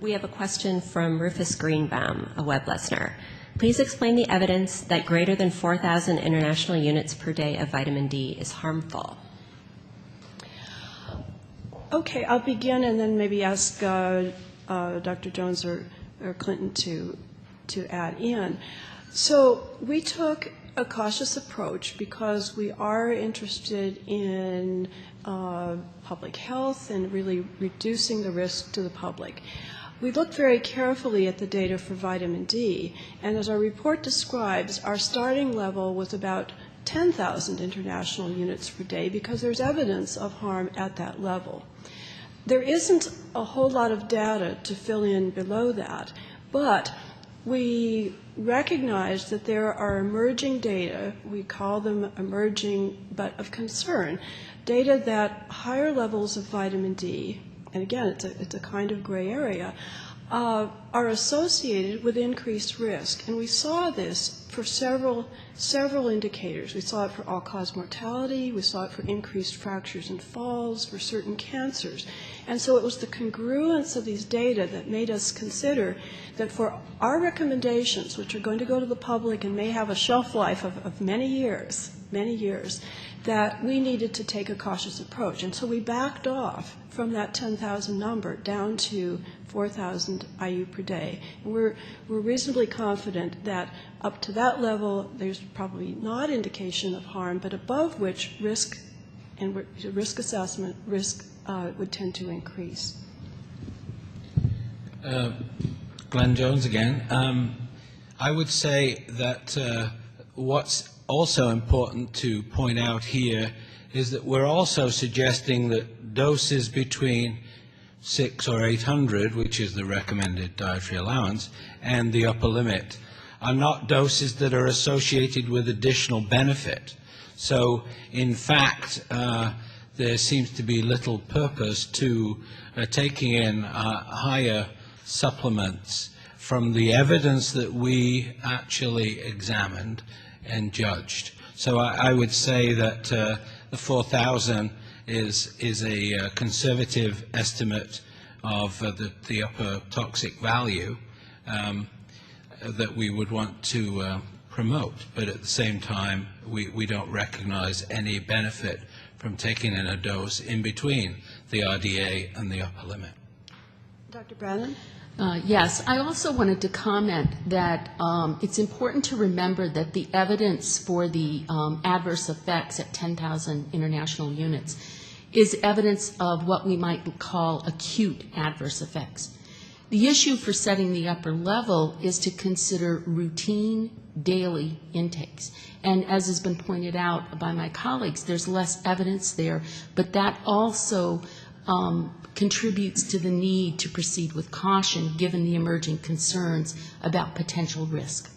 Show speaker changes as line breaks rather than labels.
We have a question from Rufus Greenbaum, a web listener. Please explain the evidence that greater than 4,000 international units per day of vitamin D is harmful.
Okay, I'll begin and then maybe ask Dr. Jones or Clinton to add in. So we took a cautious approach because we are interested in public health and really reducing the risk to the public. We looked very carefully at the data for vitamin D, and as our report describes, our starting level was about 10,000 international units per day because there's evidence of harm at that level. There isn't a whole lot of data to fill in below that, but we recognize that there are emerging data, we call them emerging but of concern, data that higher levels of vitamin D, and again, it's a kind of gray area, are associated with increased risk. And we saw this for several indicators. We saw it for all-cause mortality, we saw it for increased fractures and falls, for certain cancers. And so it was the congruence of these data that made us consider that for our recommendations, which are going to go to the public and may have a shelf life of many years, that we needed to take a cautious approach. And so we backed off from that 10,000 number down to 4,000 IU per day. And we're reasonably confident that up to that level, there's probably not indication of harm, but above which risk and risk assessment would tend to increase.
Glenn Jones again. I would say that what's also important to point out here is that we're also suggesting that doses between 600 or 800, which is the recommended dietary allowance, and the upper limit, are not doses that are associated with additional benefit. So, in fact, there seems to be little purpose to taking in higher supplements from the evidence that we actually examined and judged. So I would say that the 4,000 is a conservative estimate of the upper toxic value that we would want to promote. But at the same time, we don't recognize any benefit from taking in a dose in between the RDA and the upper limit.
Dr. Brannon?
Yes, I also wanted to comment that it's important to remember that the evidence for the adverse effects at 10,000 international units is evidence of what we might call acute adverse effects. The issue for setting the upper level is to consider routine daily intakes. And as has been pointed out by my colleagues, there's less evidence there, but that also contributes to the need to proceed with caution given the emerging concerns about potential risk.